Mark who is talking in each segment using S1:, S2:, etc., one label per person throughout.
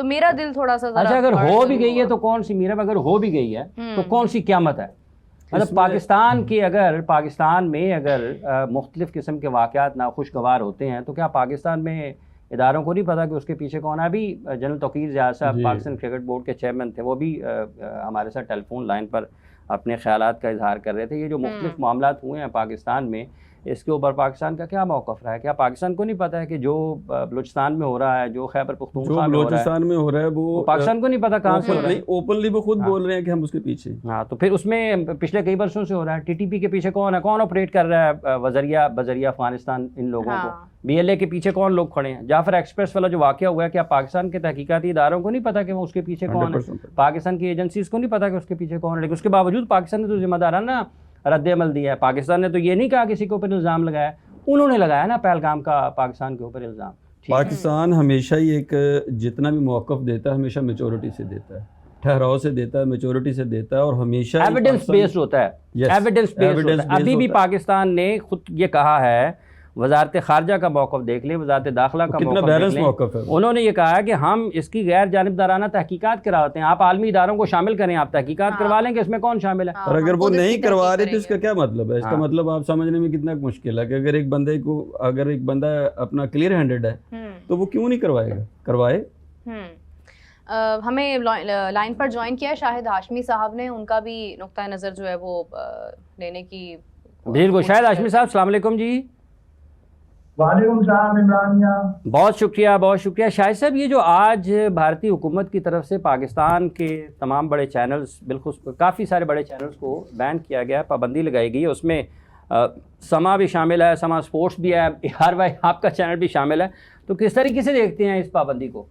S1: तो मेरा दिल थोड़ा सा
S2: अच्छा अगर हो भी गई है तो कौन सी, मीरा अगर हो भी गई है तो कौन सी क़यामत है? मतलब पाकिस्तान की अगर पाकिस्तान में अगर मुख्तलिफ़ किस्म के वाक़यात नाखुशगवार होते हैं तो क्या पाकिस्तान में इदारों को नहीं पता कि उसके पीछे कौन है? अभी जनरल तौकीर ज़िया साहब पाकिस्तान क्रिकेट बोर्ड के चेयरमैन थे, वो भी हमारे साथ टेलीफोन लाइन पर अपने ख़यालात का इजहार कर रहे थे। ये जो मुख्तलिफ़ मामलात हुए हैं पाकिस्तान में, इसके ऊपर पाकिस्तान का क्या मौक़िफ़ रहा है? क्या पाकिस्तान को नहीं पता है कि जो बलूचिस्तान में हो रहा है, जो खैबर पख्तूनख्वा में
S3: हो रहा है वो
S2: पाकिस्तान को नहीं पता कहाँ से हो रहा है?
S3: ओपनली वो खुद बोल रहे हैं कि हम उसके पीछे।
S2: हाँ, तो फिर उसमें पिछले कई वर्षों से हो रहा है। टीटीपी के पीछे कौन है? कौन ऑपरेट कर रहा है वज़रिया बज़रिया अफ़गानिस्तान इन लोगों को? BLA के पीछे कौन लोग खड़े हैं? जाफर एक्सप्रेस वाला जो वाक़या हुआ है, क्या पाकिस्तान के तहकीकाती इदारों को नहीं पता कि वो उसके पीछे कौन है? पाकिस्तान की एजेंसीज़ को नहीं पता कि उसके पीछे कौन है? लेकिन उसके बावजूद पाकिस्तान ने तो ज़िम्मेदाराना रद्द-ए-अमल दिया है। पाकिस्तान ने तो ये नहीं कहा किसी के ऊपर इल्ज़ाम लगाया, उन्होंने लगाया ना पहलगाम का पाकिस्तान के ऊपर इल्ज़ाम।
S3: पाकिस्तान हमेशा ही एक जितना भी मौक़िफ़ देता है हमेशा मैच्योरिटी से देता है, ठहराव से देता है, मैच्योरिटी से देता है और हमेशा
S2: एविडेंस बेस्ड होता है। एविडेंस बेस्ड अभी भी पाकिस्तान ने खुद ये कहा है, वजारत खारजा का मौक़िफ़ देख लें, वजारत दाखिला का
S3: मौक़िफ़ है।
S2: उन्होंने ये कहा है कि हम इसकी गैर जानिबदाराना तहकीकात कराते हैं। आप आलमी इदारों को शामिल करें, आप तहकीकात करवा लेंगे, इसमें कौन शामिल है?
S3: और अगर वो नहीं करवा रहे तो इसका क्या मतलब है? इसका मतलब आप समझने में कितना मुश्किल है कि अगर एक बंदा अपना क्लियर हैंडेड है तो वो क्यों नहीं करवाएगा? करवाए।
S1: हमें लाइन पर ज्वाइन किया शाहिद हाशमी साहब ने, उनका भी नुक्ता नज़र जो है वो लेने की
S2: बिल्कुल। शाहिद हाशमी साहब अस्सलाम वालेकुम जी।
S4: वालेकुम सलाम इमरानिया।
S2: बहुत शुक्रिया, बहुत शुक्रिया। शाहिद साहब, ये जो आज भारतीय हुकूमत की तरफ से पाकिस्तान के तमाम बड़े चैनल्स, बिल्कुल काफ़ी सारे बड़े चैनल्स को बैन किया गया, पाबंदी लगाई गई है, उसमें समा भी शामिल है, समा स्पोर्ट्स भी है, हर भाई आपका चैनल भी शामिल है, तो किस तरीके से देखते हैं इस पाबंदी को?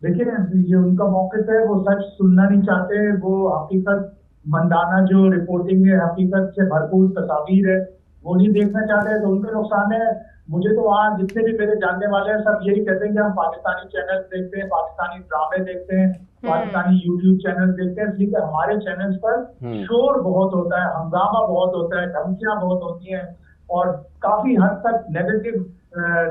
S4: देखिए, ये उनका मौक़िफ़ है, वो सच सुनना नहीं चाहते, वो हकीकत मंदाना जो रिपोर्टिंग है, हकीकत से भरपूर तस्वीर है, वो नहीं देखना चाहते, तो उनका नुकसान है। मुझे तो वहाँ जितने भी मेरे जानने वाले हैं सब यही कहते हैं कि हम पाकिस्तानी चैनल देखते हैं, पाकिस्तानी ड्रामे देखते हैं, पाकिस्तानी यूट्यूब चैनल देखते हैं, इसलिए हमारे चैनल्स पर शोर बहुत होता है, हंगामा बहुत होता है, धमकियां बहुत होती हैं और काफी हद तक नेगेटिव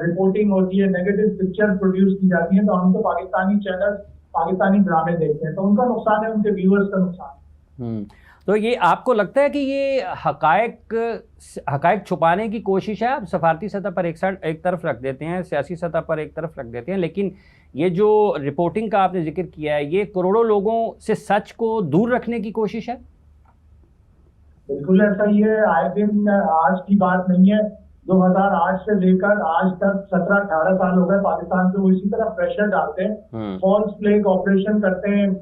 S4: रिपोर्टिंग होती है, नेगेटिव पिक्चर प्रोड्यूस की जाती है। तो हम तो पाकिस्तानी चैनल, पाकिस्तानी ड्रामे देखते हैं, तो उनका नुकसान है, उनके व्यूअर्स का नुकसान।
S2: तो ये आपको लगता है कि ये हकायक छुपाने की कोशिश है? आप सफारती सतह पर एक तरफ रख देते हैं, सियासी सतह पर एक तरफ रख देते हैं, लेकिन ये जो रिपोर्टिंग का आपने जिक्र किया है, ये करोड़ों लोगों से सच को दूर रखने की कोशिश है?
S4: बिल्कुल ऐसा ही है। आए दिन, आज की बात नहीं है, 2008 से लेकर आज तक 17-18 साल हो गए पाकिस्तान पे वो इसी तरह प्रेशर डालते हैं, फॉल्स फ्लैग ऑपरेशन करते हैं,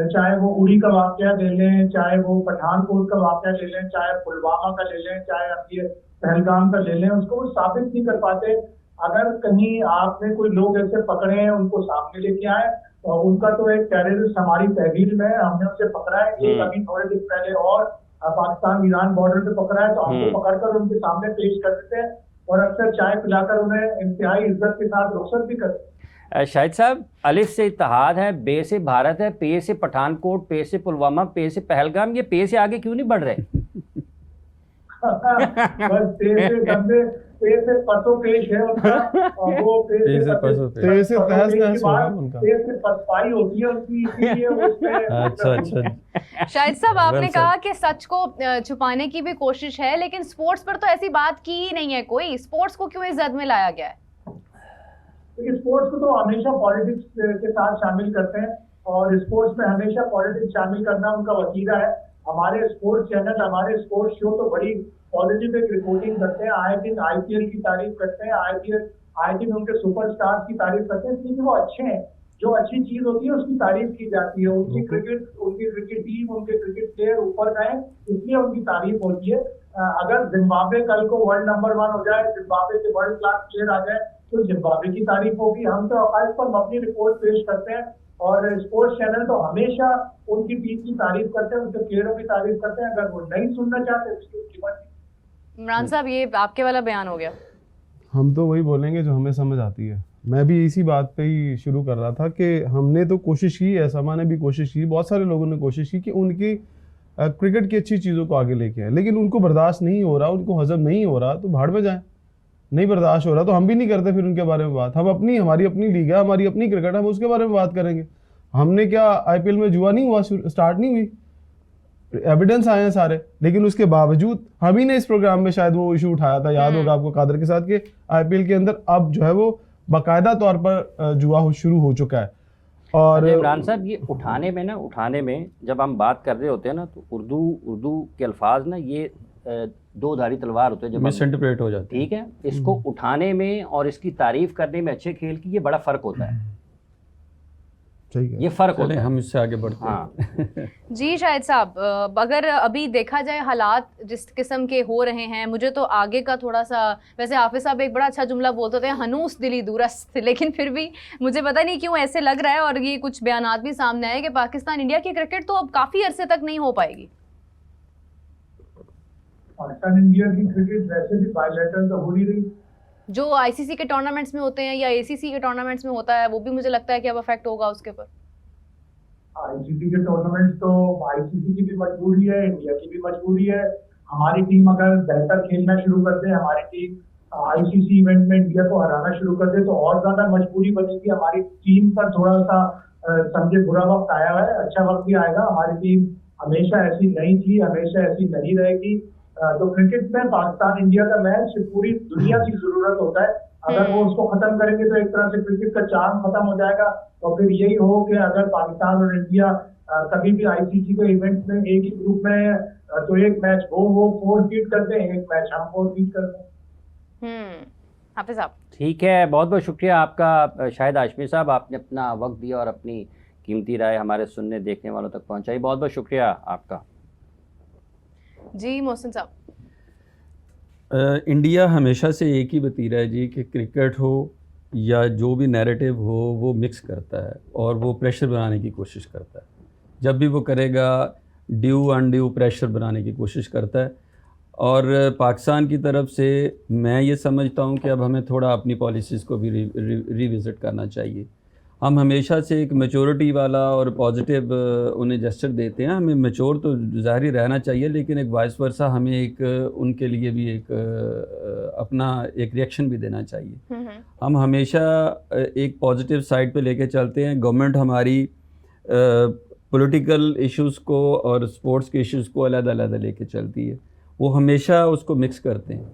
S4: चाहे वो उड़ी का वाकया ले लें, चाहे वो पठानकोट का वाकया ले लें, चाहे पुलवामा का ले लें, चाहे अब ये पहलगाम का ले लें, उसको वो साबित नहीं कर पाते। अगर कहीं आपने कोई लोग ऐसे पकड़े हैं, उनको सामने लेके आए, तो उनका तो एक टेररिस्ट हमारी तहरीर में हमने उसे पकड़ा है, एक अभी थोड़े दिन पहले और पाकिस्तान ईरान बॉर्डर पे पकड़ा है, तो हमको पकड़कर उनके सामने पेश कर देते हैं और अक्सर चाय पिलाकर उन्हें इंतहाई इज्जत के साथ रुखसत भी करते हैं।
S2: शाहिद साहब, अलिफ से इत्तेहाद है, बे से भारत है, पे से पठानकोट, पे से पुलवामा, पे से पहलगाम, ये पे से आगे क्यों नहीं बढ़ रहे?
S4: बस पे से पसो पेश है उनका, और वो पे से पसपाई होती है उनकी, इसीलिए
S1: अच्छा। शाहिद साहब, आपने कहा कि सच को छुपाने की भी कोशिश है, लेकिन स्पोर्ट्स पर तो ऐसी बात की ही नहीं है कोई। स्पोर्ट्स को क्यों इस जद में लाया गया है?
S4: क्योंकि स्पोर्ट्स को तो हमेशा पॉलिटिक्स के साथ शामिल करते हैं और स्पोर्ट्स में हमेशा पॉलिटिक्स शामिल करना उनका वसीला है। हमारे स्पोर्ट्स चैनल, हमारे स्पोर्ट्स शो तो बड़ी पॉजिटिव रिपोर्टिंग करते हैं, आए दिन IPL की तारीफ करते हैं, आए दिन उनके सुपरस्टार्स की तारीफ करते हैं, इसलिए वो अच्छे हैं। जो अच्छी चीज होती है उसकी तारीफ की जाती है, उनकी क्रिकेट टीम, उनके क्रिकेट प्लेयर ऊपर गए, इसलिए उनकी तारीफ होती है। अगर जिम्बाब्वे कल को वर्ल्ड नंबर 1 हो जाए, जिम्बाब्वे से वर्ल्ड क्लास प्लेयर आ जाए, तो जिम्बाब्वे की तारीफ होगी। हम तो हक़ाइक़ पर मबनी रिपोर्ट पेश करते हैं और स्पोर्ट्स चैनल तो हमेशा उनकी टीम की तारीफ करते हैं, उनके प्लेयरों की तारीफ करते हैं। अगर वो नहीं सुनना चाहते तो उसकी मर्जी।
S1: इमरान साहब, ये आपके वाला बयान हो गया।
S5: हम तो वही बोलेंगे जो हमें समझ आती है। मैं भी इसी बात पे ही शुरू कर रहा था कि हमने तो कोशिश की है, समा ने भी कोशिश की, बहुत सारे लोगों ने कोशिश की कि उनकी क्रिकेट की अच्छी चीज़ों को आगे लेके आए, लेकिन उनको बर्दाश्त नहीं हो रहा, उनको हजम नहीं हो रहा, तो भाड़ में जाएं। नहीं बर्दाश्त हो रहा तो हम भी नहीं करते फिर उनके बारे में बात। हम अपनी, हमारी अपनी लीग है, हमारी अपनी क्रिकेट है, हम उसके बारे में बात करेंगे। हमने क्या आईपीएल में जुआ नहीं हुआ, स्टार्ट नहीं हुई, एविडेंस आए हैं सारे, लेकिन उसके बावजूद हम ही ने इस प्रोग्राम में शायद वो इशू उठाया था, याद होगा आपको कादर के साथ, कि आईपीएल के अंदर अब जो है वो बाकायदा तौर पर जुआ शुरू हो चुका है। और
S2: इमरान साहब ये उठाने में जब हम बात कर रहे होते हैं ना, तो उर्दू के अल्फाज ना ये दो धारी तलवार होते हैं, जब
S3: मिसइंटरप्रेट हो जाते हैं।
S2: ठीक है, इसको उठाने में और इसकी तारीफ करने में अच्छे खेल की ये बड़ा फर्क होता है, ये फर्क होता है।
S3: हम इससे आगे बढ़ते हैं।
S2: हाँ
S1: जी शाहिद साहब, अगर अभी देखा जाए हालात जिस किस्म के हो रहे हैं, मुझे तो आगे का थोड़ा सा, वैसे हाफिज साहब एक बड़ा अच्छा जुमला बोलते थे, हनूस दिली दूरस्त, लेकिन फिर भी मुझे पता नहीं क्यों ऐसे लग रहा है, और ये कुछ बयानात भी सामने आए कि पाकिस्तान इंडिया की क्रिकेट तो अब काफ़ी अरसे तक नहीं हो पाएगी।
S4: पाकिस्तान इंडिया की क्रिकेट वैसे भी बायलैटरल तो हो नहीं रही,
S1: जो आईसीसी के टूर्नामेंट्स में होते हैं या एसीसी के टूर्नामेंट्स में होता है, वो भी मुझे लगता है कि अब अफेक्ट होगा उसके ऊपर।
S4: आईसीसी के टूर्नामेंट तो आईसीसी की भी मजबूरी है, इंडिया की भी मजबूरी है। हमारी टीम अगर बेहतर खेलना शुरू कर दे, हमारी टीम आईसीसी इवेंट में इंडिया को हराना शुरू कर दे, तो और ज्यादा मजबूरी बनेगी। हमारी टीम पर थोड़ा सा समझे बुरा वक्त आया है, अच्छा वक्त भी आएगा। हमारी टीम हमेशा ऐसी नहीं थी, हमेशा ऐसी नहीं रहेगी। तो क्रिकेट में पाकिस्तान इंडिया का मैच पूरी दुनिया की जरूरत होता है। अगर वो उसको खत्म करेंगे तो एक तरह से क्रिकेट का चार्म खत्म हो जाएगा। तो फिर यही हो कि अगर पाकिस्तान और इंडिया कभी भी आईसीसी के इवेंट में एक ही ग्रुप में है, तो एक मैच वो 4 फीट करते हैं, एक मैच हम 4 फीट करते हैं।
S1: हाफिज साहब
S2: ठीक है, बहुत बहुत शुक्रिया आपका शाहिद हाशमी साहब, आपने अपना वक्त दिया और अपनी कीमती राय हमारे सुनने देखने वालों तक पहुंचाई, बहुत बहुत शुक्रिया आपका।
S1: जी मोहसिन साहब,
S3: इंडिया हमेशा से एक ही वतीरा है जी, कि क्रिकेट हो या जो भी नैरेटिव हो वो मिक्स करता है और वो प्रेशर बनाने की कोशिश करता है। जब भी वो करेगा ड्यू अनड्यू प्रेशर बनाने की कोशिश करता है। और पाकिस्तान की तरफ से मैं ये समझता हूँ कि अब हमें थोड़ा अपनी पॉलिसीज़ को भी रिविज़िट करना चाहिए। हम हमेशा से एक मैच्योरिटी वाला और पॉजिटिव उन्हें जेस्चर देते हैं, हमें मैच्योर तो ज़ाहिर ही रहना चाहिए, लेकिन एक वाइस वर्सा हमें एक उनके लिए भी एक अपना एक रिएक्शन भी देना चाहिए। हम हमेशा एक पॉजिटिव साइड पे लेके चलते हैं। गवर्नमेंट हमारी पॉलिटिकल इश्यूज़ को और स्पोर्ट्स के इश्यूज़ को अलग-अलग लेके चलती है। वो हमेशा उसको मिक्स करते हैं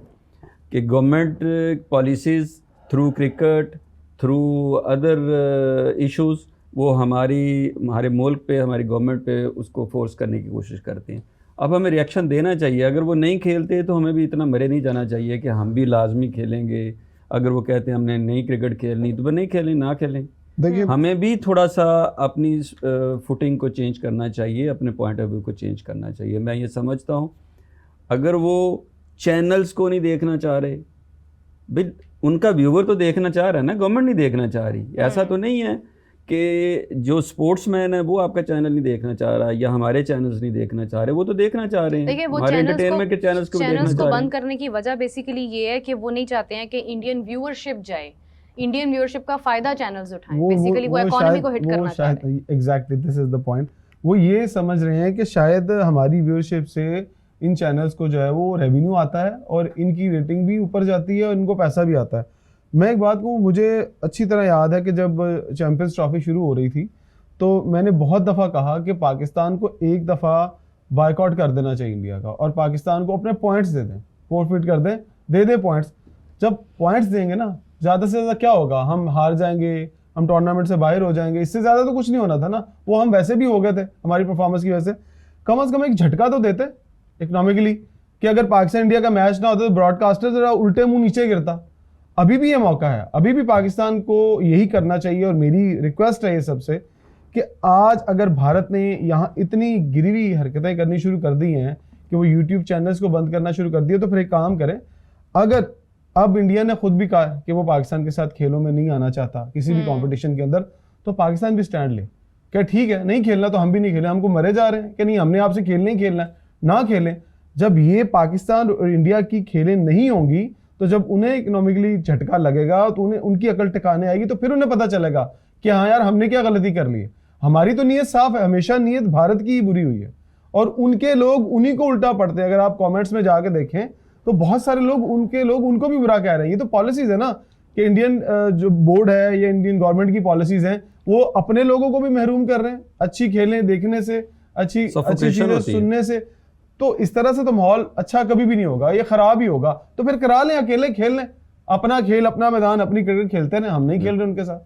S3: कि government policies through cricket, through other issues वो हमारे मुल्क पे, हमारी गवर्नमेंट पे उसको फोर्स करने की कोशिश करते हैं। अब हमें रिएक्शन देना चाहिए। अगर वो नहीं खेलते तो हमें भी इतना मरे नहीं जाना चाहिए कि हम भी लाजमी खेलेंगे। अगर वो कहते हैं हमने नहीं क्रिकेट खेलनी तो वो नहीं खेलें, ना खेलें।
S5: देखिए,
S3: हमें भी थोड़ा सा अपनी फुटिंग को चेंज करना चाहिए, अपने पॉइंट ऑफ व्यू को चेंज करना चाहिए। मैं ये समझता हूँ अगर वो चैनल्स को नहीं देखना चाह रहे, भाई उनका व्यूवर तो देखना चाह रहा है ना, गवर्नमेंट नहीं देखना चाह रही। ऐसा तो नहीं है कि जो स्पोर्ट्समैन है वो आपका चैनल नहीं देखना चाह रहा है या हमारे चैनल्स नहीं देखना चाह रहे, वो तो देखना चाह रहे हैं। हमारे एंटरटेनमेंट के चैनल्स को देखना चाह रहे हैं।
S1: बंद करने की वजह बेसिकली ये है कि वो नहीं चाहते हैं कि इंडियन व्यूअरशिप जाए, इंडियन व्यूअरशिप का फायदा चैनल्स उठाएं। बेसिकली वो इकोनॉमी को हिट करना चाह रहे हैं।
S5: Exactly, this is the point. वो ये समझ रहे हैं कि शायद हमारी व्यूअरशिप से इन चैनल्स को जो है वो रेवेन्यू आता है और इनकी रेटिंग भी ऊपर जाती है और इनको पैसा भी आता है। मैं एक बात कहूँ, मुझे अच्छी तरह याद है कि जब चैंपियंस ट्रॉफी शुरू हो रही थी तो मैंने बहुत दफ़ा कहा कि पाकिस्तान को एक दफ़ा बायकॉट कर देना चाहिए इंडिया का, और पाकिस्तान को अपने पॉइंट्स दे दें, फोरफिट कर दें, दे पॉइंट्स। जब पॉइंट्स देंगे ना, ज़्यादा से ज़्यादा क्या होगा, हम हार जाएंगे, हम टूर्नामेंट से बाहर हो जाएंगे, इससे ज़्यादा तो कुछ नहीं होना था ना। वो हम वैसे भी हो गए थे हमारी परफॉर्मेंस की वजह से। कम से कम एक झटका तो देते इकोनॉमिकली, कि अगर पाकिस्तान इंडिया का मैच ना होता तो ब्रॉडकास्टर जरा उल्टे मुंह नीचे गिरता। अभी भी ये मौका है, अभी भी पाकिस्तान को यही करना चाहिए। और मेरी रिक्वेस्ट है ये सबसे कि आज अगर भारत ने यहाँ इतनी गिरी हुई हरकतें करनी शुरू कर दी हैं कि वो यूट्यूब चैनल्स को बंद करना शुरू कर दिया, तो फिर एक काम करें। अगर अब इंडिया ने खुद भी कहा कि वो पाकिस्तान के साथ खेलों में नहीं आना चाहता किसी भी कॉम्पिटिशन के अंदर, तो पाकिस्तान भी स्टैंड ले, क्या ठीक है नहीं खेलना तो हम भी नहीं खेलें, हमको मरे जा रहे हैं कि नहीं, हमने आपसे खेलना ही खेलना है, ना खेलें। जब ये पाकिस्तान और इंडिया की खेलें नहीं होंगी तो जब उन्हें इकोनॉमिकली झटका लगेगा तो उन्हें उनकी अकल टिकाने आएगी, तो फिर उन्हें पता चलेगा कि हाँ यार हमने क्या गलती कर ली है। हमारी तो नीयत साफ है, हमेशा नीयत भारत की ही बुरी हुई है और उनके लोग उन्हीं को उल्टा पड़ते हैं। अगर आप कमेंट्स में जाके देखें तो बहुत सारे लोग उनको भी बुरा कह रहे हैं। ये तो पॉलिसीज है ना कि इंडियन जो बोर्ड है या इंडियन गवर्नमेंट की पॉलिसीज हैं वो अपने लोगों को भी महरूम कर रहे हैं अच्छी खेलें देखने से, अच्छी चीजें सुनने से। तो इस तरह से तो माहौल अच्छा कभी भी नहीं होगा, ये खराब ही होगा। तो फिर करा लें, अकेले खेल लें, अपना खेल, अपना मैदान, अपनी क्रिकेट खेलते हैं, हम नहीं खेल रहे उनके साथ।